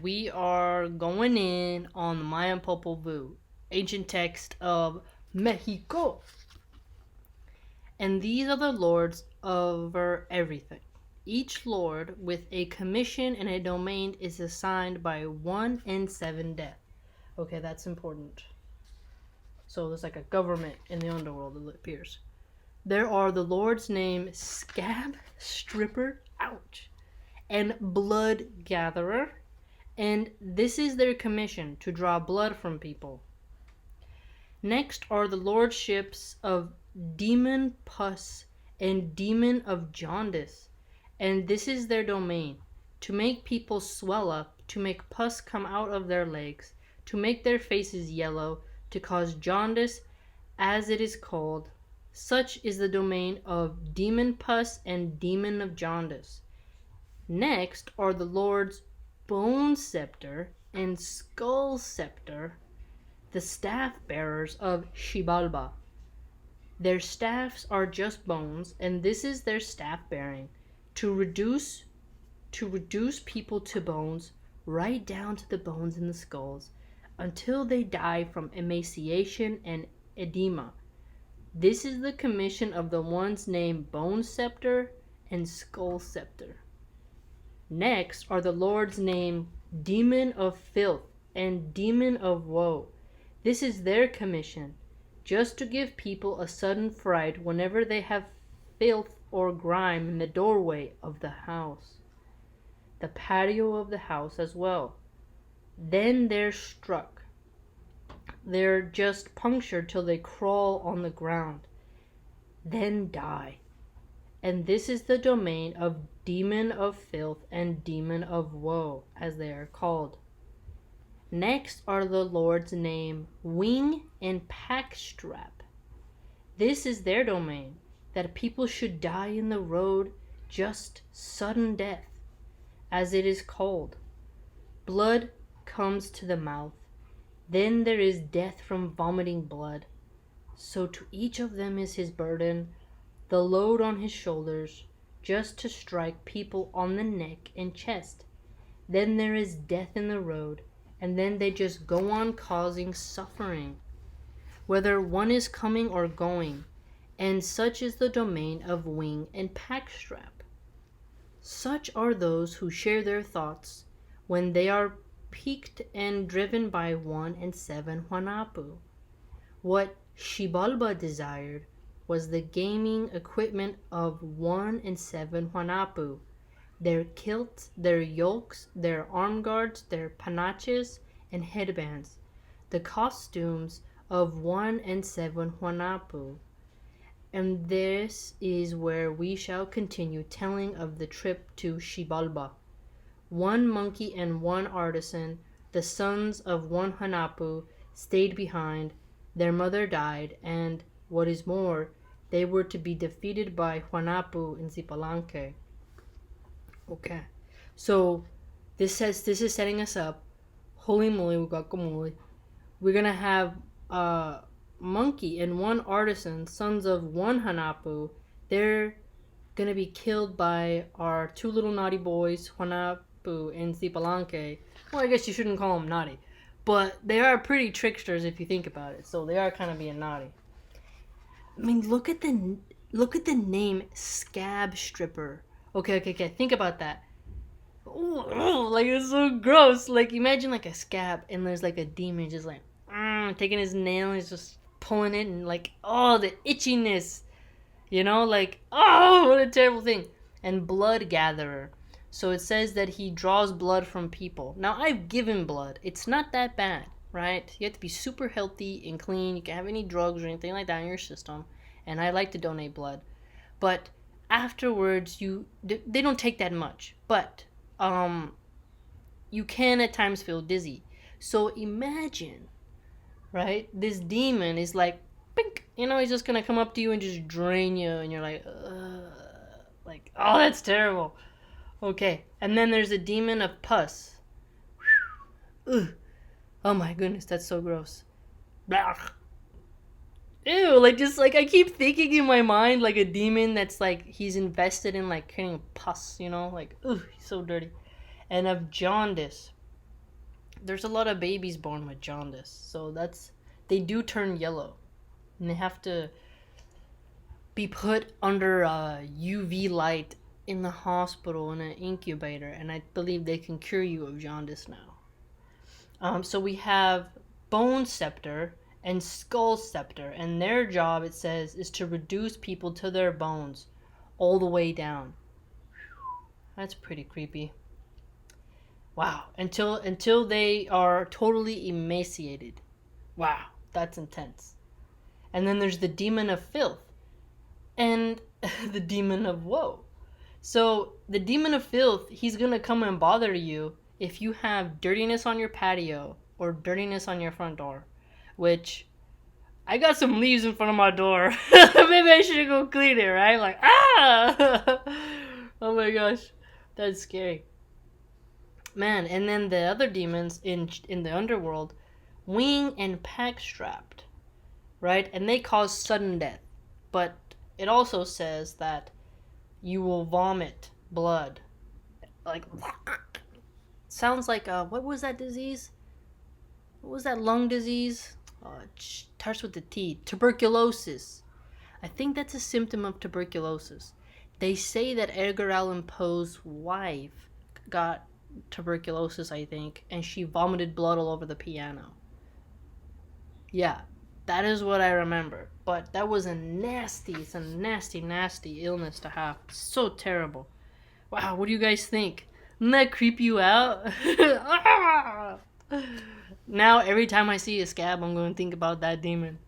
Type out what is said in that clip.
we are going in on the Mayan Popol Vuh, ancient text of Mexico. And these are the lords over everything. Each lord with a commission and a domain is assigned by 1 and 7 death. Okay, that's important. So there's like a government in the underworld, it appears. There are the lords named Scab Stripper, ouch, and Blood Gatherer. And this is their commission, to draw blood from people. Next are the lordships of Demon Pus and Demon of Jaundice, and this is their domain, to make people swell up, to make pus come out of their legs, to make their faces yellow, to cause jaundice, as it is called. Such is the domain of Demon Pus and Demon of Jaundice. Next are the lords Bone Scepter and Skull Scepter, the staff bearers of Xibalba. Their staffs are just bones, and this is their staff bearing, to reduce people to bones, right down to the bones in the skulls, until they die from emaciation and edema. This is the commission of the ones named Bone Scepter and Skull Scepter. Next are the lords named Demon of Filth and Demon of Woe. This is their commission, just to give people a sudden fright whenever they have filth or grime in the doorway of the house, the patio of the house as well. Then they're struck. They're just punctured till they crawl on the ground, then die. And this is the domain of Demon of Filth and Demon of Woe, as they are called. Next are the lords named Wing and Packstrap. This is their domain, that people should die in the road, just sudden death, as it is called. Blood comes to the mouth, then there is death from vomiting blood. So to each of them is his burden, the load on his shoulders, just to strike people on the neck and chest. Then there is death in the road, and then they just go on causing suffering, whether one is coming or going, and such is the domain of Wing and Packstrap. Such are those who share their thoughts when they are piqued and driven by 1 and 7 Huanapu. What Xibalba desired was the gaming equipment of 1 and 7 Huanapu, their kilts, their yokes, their arm guards, their panaches, and headbands, the costumes of 1 and 7 Huanapu. And this is where we shall continue telling of the trip to Xibalba. 1 monkey and 1 artisan, the sons of 1 Huanapu, stayed behind. Their mother died, and, what is more, they were to be defeated by Huanapu in Zipalanque. Okay, so this is setting us up. Holy moly, guacamole. We're gonna have a monkey and 1 artisan, sons of 1 Huanapu. They're gonna be killed by our 2 little naughty boys, Huanapu and Zipalanque. Well, I guess you shouldn't call them naughty, but they are pretty tricksters if you think about it. So they are kind of being naughty. I mean, look at the name Scab Stripper. Okay. Think about that. Ooh, like it's so gross. Like imagine like a scab and there's like a demon just like taking his nail and he's just pulling it and like the itchiness. You know, like what a terrible thing. And Blood Gatherer. So it says that he draws blood from people. Now I've given blood. It's not that bad, right? You have to be super healthy and clean. You can't have any drugs or anything like that in your system. And I like to donate blood. But afterwards, they don't take that much. But you can at times feel dizzy. So imagine, right? This demon is like, pink, he's just gonna come up to you and just drain you, and you're like, that's terrible. Okay, and then there's a demon of pus. Ugh. Oh my goodness, that's so gross. Blah. Ew, I keep thinking in my mind like a demon that's like he's invested in like creating pus, he's so dirty. And of jaundice. there's a lot of babies born with jaundice. So they do turn yellow. And they have to be put under UV light in the hospital in an incubator, and I believe they can cure you of jaundice now. So we have Bone Scepter and Skull Scepter, and their job, it says, is to reduce people to their bones all the way down. That's pretty creepy. Wow, until they are totally emaciated. Wow, that's intense. And then there's the Demon of Filth and the Demon of Woe. So the Demon of Filth, he's gonna come and bother you if you have dirtiness on your patio or dirtiness on your front door. Which, I got some leaves in front of my door. Maybe I should go clean it, right? Like, ah! Oh my gosh, that's scary. Man, and then the other demons in the underworld, Wing and Pack Strapped, right? And they cause sudden death. But it also says that you will vomit blood. Like, sounds like, what was that disease? What was that lung disease? It starts with the T. Tuberculosis. I think that's a symptom of tuberculosis. They say that Edgar Allan Poe's wife got tuberculosis, I think, and she vomited blood all over the piano. Yeah, that is what I remember. But that was it's a nasty illness to have. So terrible. Wow, what do you guys think? Doesn't that creep you out? Now, every time I see a scab, I'm going to think about that demon.